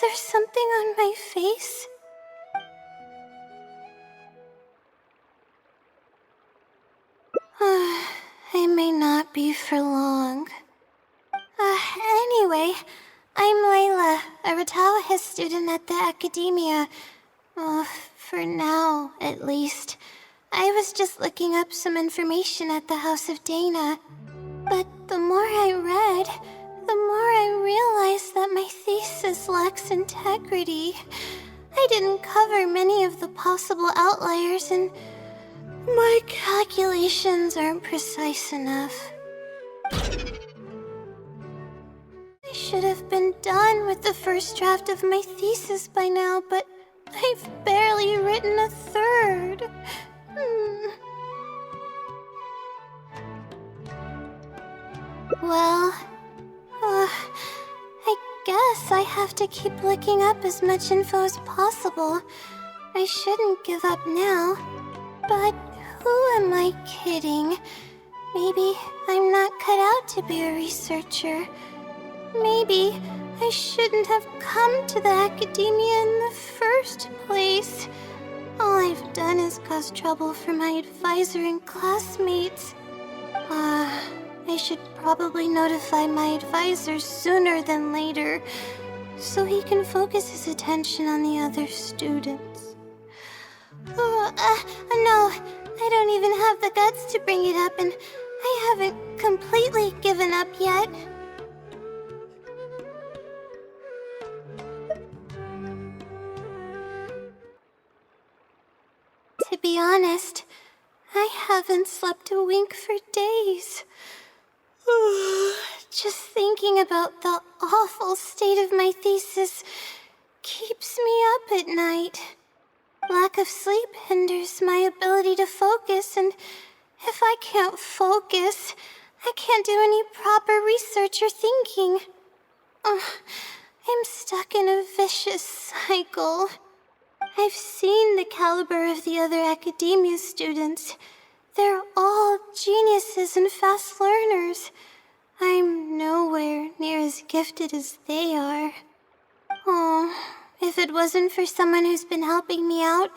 there something on my face? I may not be for long. Anyway, I'm Layla, a Ratawa student at the academia. For now, at least. I was just looking up some information at the House of Dana. But the more I read, the more I realized that my thesis lacks integrity. I didn't cover many of the possible outliers, and my calculations aren't precise enough. I should have been done with the first draft of my thesis by now, but I've barely written a third. Well, I guess I have to keep looking up as much info as possible. I shouldn't give up now. But who am I kidding? Maybe I'm not cut out to be a researcher. Maybe I shouldn't have come to the academia in the first place. All I've done is cause trouble for my advisor and classmates. I should probably notify my advisor sooner than later, so he can focus his attention on the other students. No, I don't even have the guts to bring it up, and I haven't completely given up yet. To be honest, I haven't slept a wink for days. Just thinking about the awful state of my thesis keeps me up at night. Lack of sleep hinders my ability to focus, and if I can't focus, I can't do any proper research or thinking. I'm stuck in a vicious cycle. I've seen the caliber of the other academia students. They're all geniuses and fast learners. I'm nowhere near as gifted as they are. If it wasn't for someone who's been helping me out,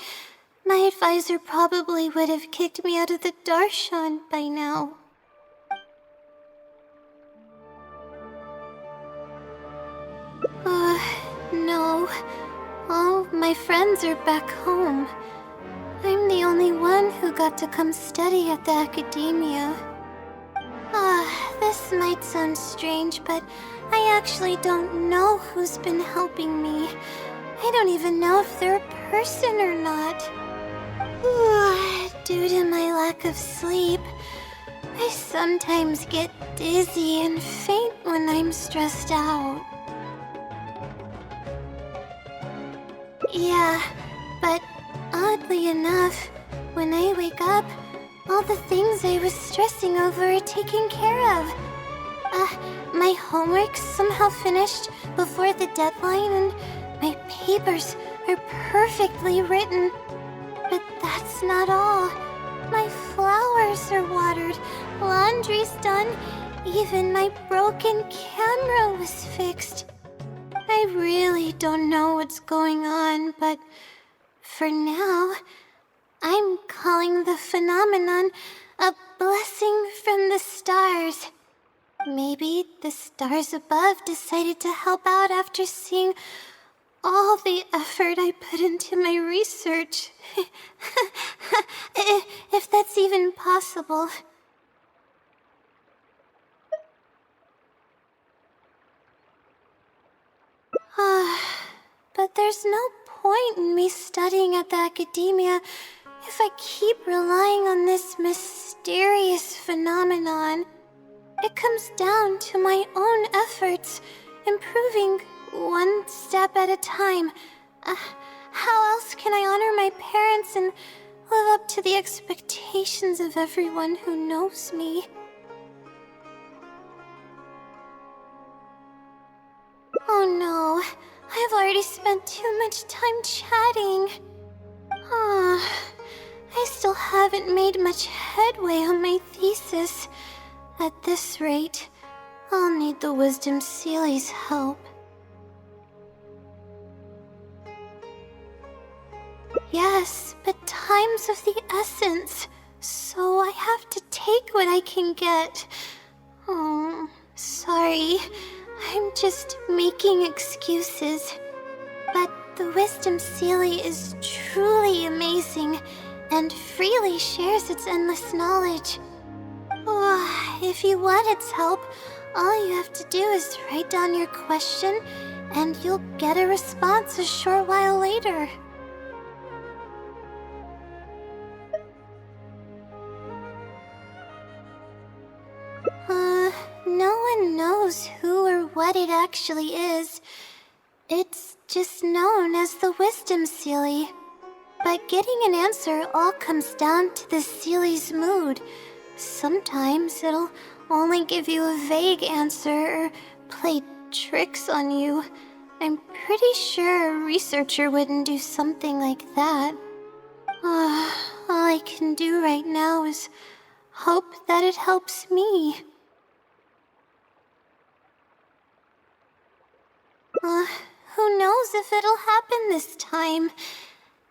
my advisor probably would have kicked me out of the Darshan by now. No. All my friends are back home. I'm the only one who got to come study at the academia. This might sound strange, but I actually don't know who's been helping me. I don't even know if they're a person or not. Due to my lack of sleep, I sometimes get dizzy and faint when I'm stressed out. Yeah, but oddly enough, when I wake up, all the things I was stressing over are taken care of. My homework's somehow finished before the deadline, and my papers are perfectly written. But that's not all. My flowers are watered, laundry's done, even my broken camera was fixed. I really don't know what's going on, but for now, I'm calling the phenomenon a blessing from the stars. Maybe the stars above decided to help out after seeing all the effort I put into my research. If that's even possible. But there's no point in me studying at the academia if I keep relying on this mysterious phenomenon. It comes down to my own efforts, improving one step at a time. How else can I honor my parents and live up to the expectations of everyone who knows me? Oh no, I've already spent too much time chatting. I still haven't made much headway on my thesis. At this rate, I'll need the Wisdom Seelie's help. Yes, but time's of the essence, so I have to take what I can get. Oh, sorry. I'm just making excuses. But the Wisdom Sealy is truly amazing and freely shares its endless knowledge. Oh, if you want its help, all you have to do is write down your question and you'll get a response a short while later. No one knows who or what it actually is. It's just known as the Wisdom Sealy. But getting an answer all comes down to the Sealy's mood. Sometimes it'll only give you a vague answer or play tricks on you. I'm pretty sure a researcher wouldn't do something like that. All I can do right now is hope that it helps me. Who knows if it'll happen this time?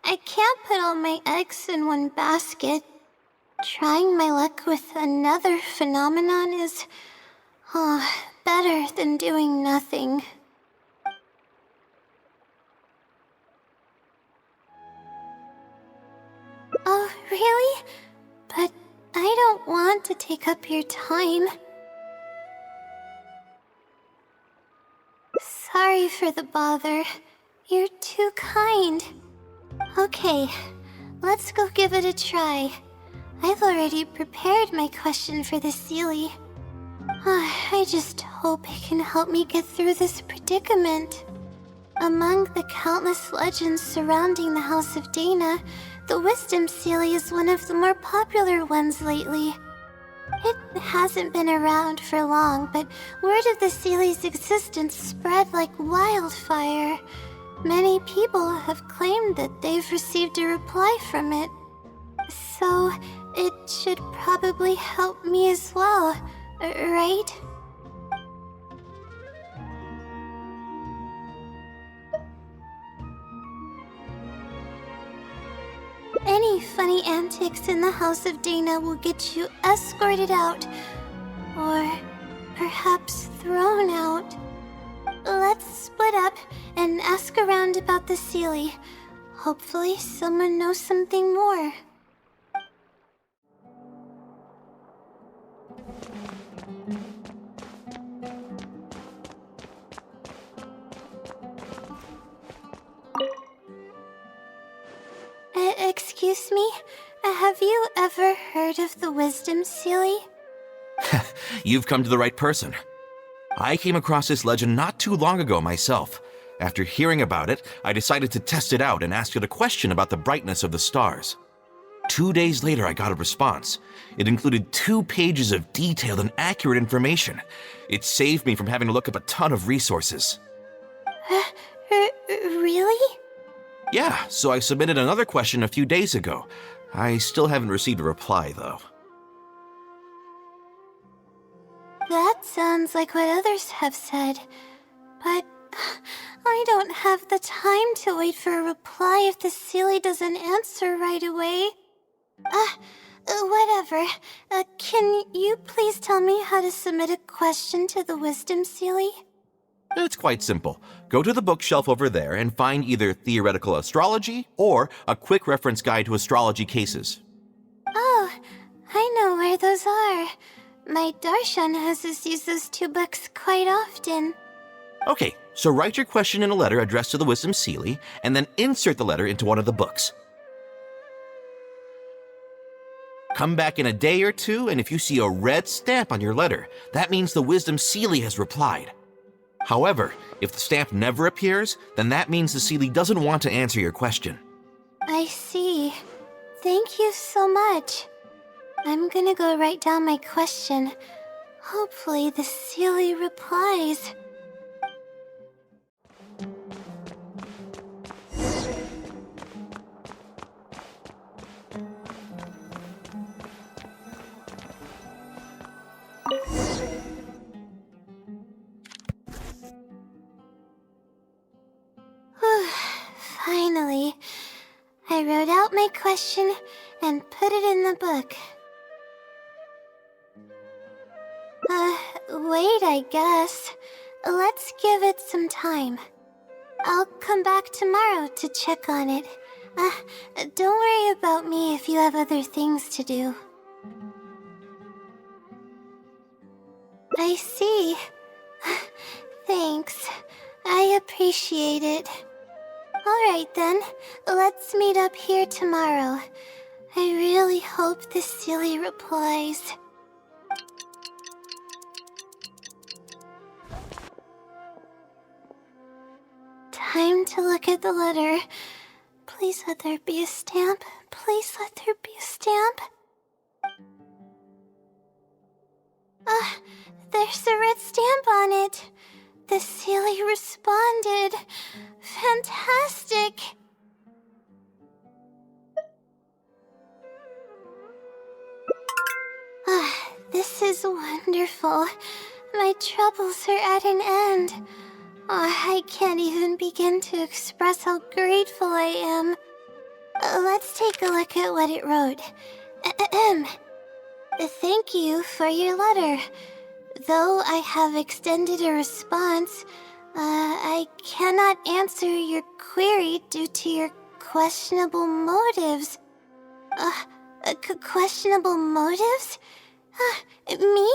I can't put all my eggs in one basket. Trying my luck with another phenomenon is, better than doing nothing. Oh, really? But I don't want to take up your time. Sorry for the bother. You're too kind. Okay, let's go give it a try. I've already prepared my question for the Sealy. I just hope it can help me get through this predicament. Among the countless legends surrounding the House of Dana, the Wisdom Sealy is one of the more popular ones lately. It hasn't been around for long, but word of the Sealy's existence spread like wildfire. Many people have claimed that they've received a reply from it. So, it should probably help me as well, right? Any funny antics in the House of Dana will get you escorted out. Or perhaps thrown out. Let's split up and ask around about the Sealy. Hopefully someone knows something more. Excuse me? Have you ever heard of the Wisdom Sealy? You've come to the right person. I came across this legend not too long ago myself. After hearing about it, I decided to test it out and asked it a question about the brightness of the stars. 2 days later, I got a response. It included 2 pages of detailed and accurate information. It saved me from having to look up a ton of resources. Really? Yeah, so I submitted another question a few days ago. I still haven't received a reply, though. That sounds like what others have said. But I don't have the time to wait for a reply if the Sealy doesn't answer right away. Whatever. Can you please tell me how to submit a question to the Wisdom Sealy? It's quite simple. Go to the bookshelf over there and find either Theoretical Astrology or a quick reference guide to astrology cases. Oh, I know where those are. My Darshan has us use those 2 books quite often. Okay, so write your question in a letter addressed to the Wisdom Sealy, and then insert the letter into one of the books. Come back in a day or 2, and if you see a red stamp on your letter, that means the Wisdom Sealy has replied. However, if the stamp never appears, then that means the Sealy doesn't want to answer your question. I see. Thank you so much. I'm gonna go write down my question. Hopefully the Sealy replies. Finally. I wrote out my question and put it in the book. Wait, I guess. Let's give it some time. I'll come back tomorrow to check on it. Don't worry about me if you have other things to do. I see. Thanks. I appreciate it. Alright then, let's meet up here tomorrow. I really hope the silly replies. Time to look at the letter. Please let there be a stamp. Please let there be a stamp. There's a red stamp on it. The silly responded. Fantastic. This is wonderful. My troubles are at an end. I can't even begin to express how grateful I am. Let's take a look at what it wrote. Thank you for your letter. Though I have extended a response, I cannot answer your query due to your questionable motives. Questionable motives? Me?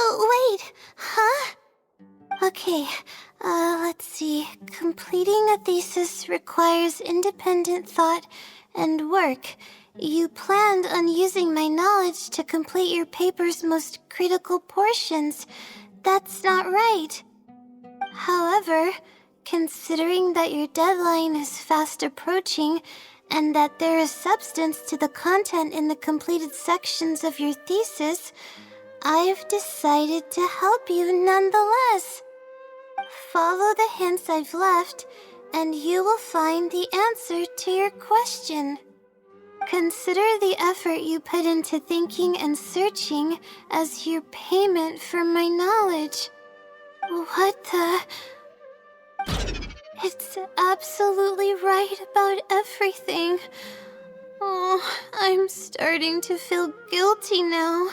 Wait, huh? Okay, let's see. Completing a thesis requires independent thought and work. You planned on using my knowledge to complete your paper's most critical portions. That's not right. However, considering that your deadline is fast approaching, and that there is substance to the content in the completed sections of your thesis, I've decided to help you nonetheless. Follow the hints I've left, and you will find the answer to your question. Consider the effort you put into thinking and searching as your payment for my knowledge. What the... It's absolutely right about everything. Oh, I'm starting to feel guilty now.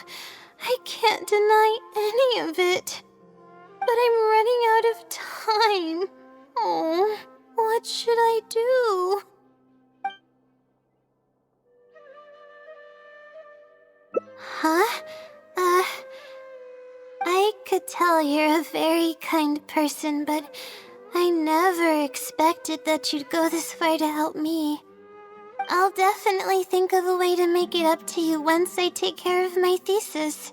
I can't deny any of it. But I'm running out of time. Oh, what should I do? Huh? I could tell you're a very kind person, but I never expected that you'd go this far to help me. I'll definitely think of a way to make it up to you once I take care of my thesis.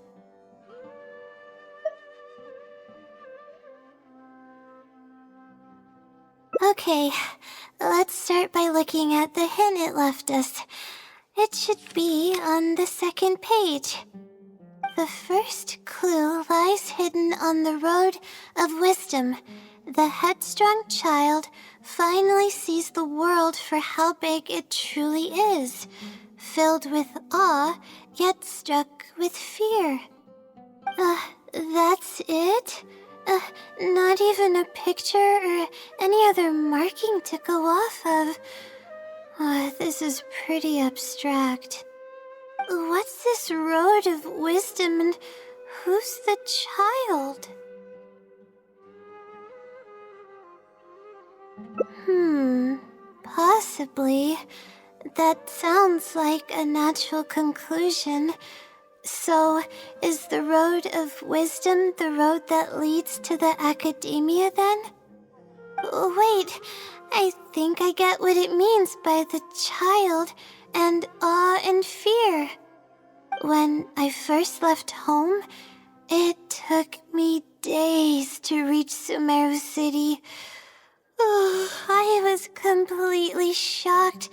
Okay, let's start by looking at the hint it left us. It should be on the second page. The first clue lies hidden on the road of wisdom. The headstrong child finally sees the world for how big it truly is, filled with awe, yet struck with fear. That's it? Not even a picture or any other marking to go off of. This is pretty abstract. What's this road of wisdom and who's the child? Possibly. That sounds like a natural conclusion. So, is the road of wisdom the road that leads to the academia then? Wait, I think I get what it means by the child and awe and fear. When I first left home, it took me days to reach Sumeru City. I was completely shocked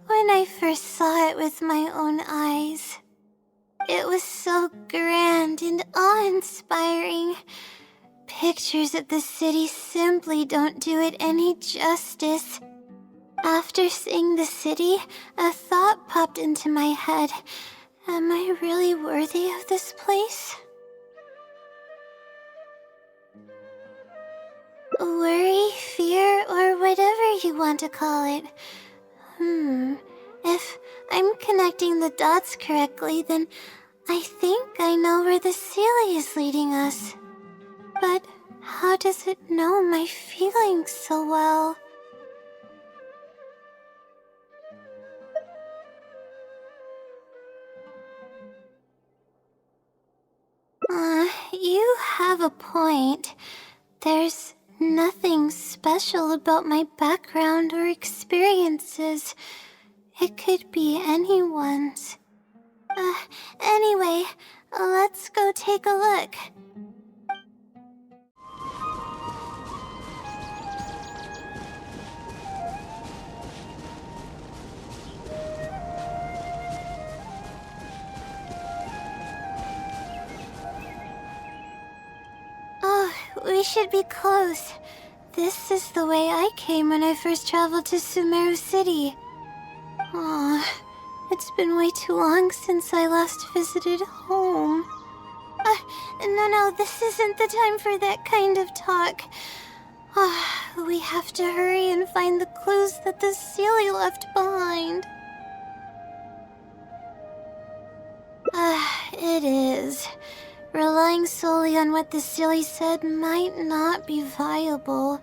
when I first saw it with my own eyes. It was so grand and awe-inspiring. Pictures of the city simply don't do it any justice. After seeing the city, a thought popped into my head. Am I really worthy of this place? Worry, fear, or whatever you want to call it. If I'm connecting the dots correctly, then I think I know where the Sealy is leading us. But how does it know my feelings so well? You have a point. There's nothing special about my background or experiences. It could be anyone's. Anyway, let's go take a look. Oh, we should be close. This is the way I came when I first traveled to Sumeru City. Aw, it's been way too long since I last visited home. No, this isn't the time for that kind of talk. We have to hurry and find the clues that the Sealy left behind. It is. Relying solely on what the Sealy said might not be viable.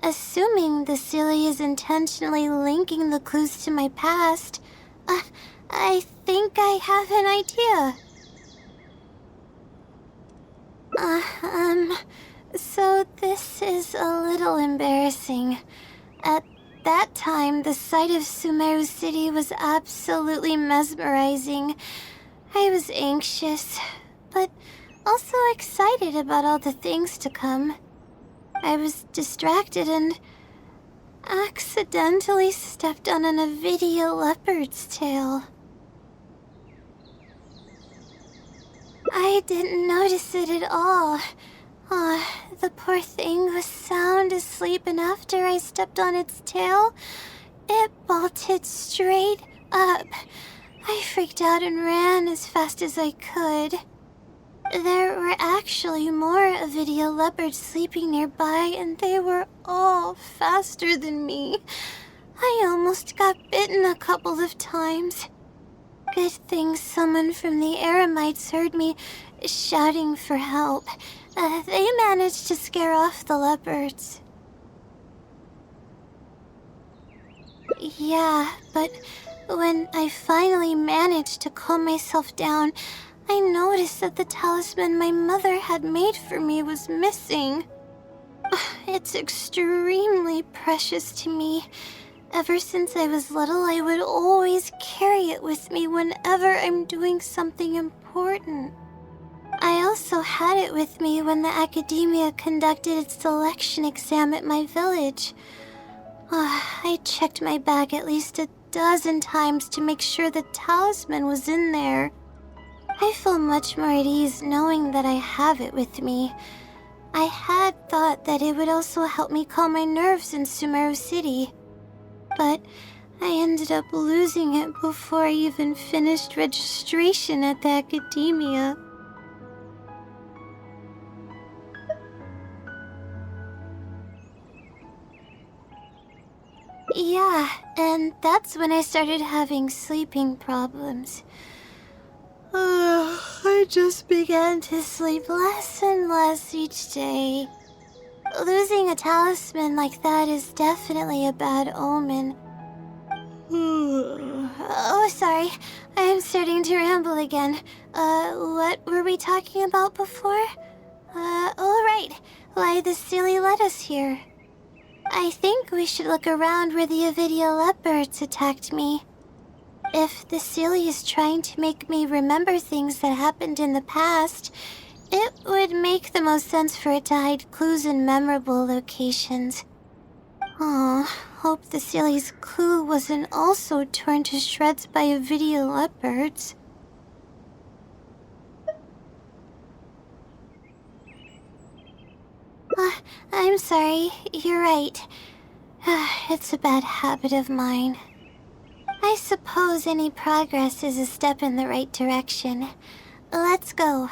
Assuming the Sealy is intentionally linking the clues to my past, I think I have an idea. So this is a little embarrassing. At that time, the sight of Sumeru City was absolutely mesmerizing. I was anxious, but also excited about all the things to come. I was distracted and accidentally stepped on an Avidia leopard's tail. I didn't notice it at all. The poor thing was sound asleep, and after I stepped on its tail, it bolted straight up. I freaked out and ran as fast as I could. There were actually more Avidia leopards sleeping nearby, and they were all faster than me. I almost got bitten a couple of times. Good thing someone from the Eremites heard me shouting for help. They managed to scare off the leopards. Yeah, but when I finally managed to calm myself down, I noticed that the talisman my mother had made for me was missing. It's extremely precious to me. Ever since I was little, I would always carry it with me whenever I'm doing something important. I also had it with me when the academia conducted its selection exam at my village. I checked my bag at least a dozen times to make sure the talisman was in there. I feel much more at ease knowing that I have it with me. I had thought that it would also help me calm my nerves in Sumeru City, but I ended up losing it before I even finished registration at the academia. Yeah, and that's when I started having sleeping problems. I just began to sleep less and less each day. Losing a talisman like that is definitely a bad omen. Oh, sorry. I'm starting to ramble again. What were we talking about before? Oh, right. Why the Sealy led us here. I think we should look around where the Avidia leopards attacked me. If the Sealy is trying to make me remember things that happened in the past, it would make the most sense for it to hide clues in memorable locations. Hope the Sealy's clue wasn't also torn to shreds by Avidia leopards. I'm sorry, you're right. It's a bad habit of mine. I suppose any progress is a step in the right direction. Let's go.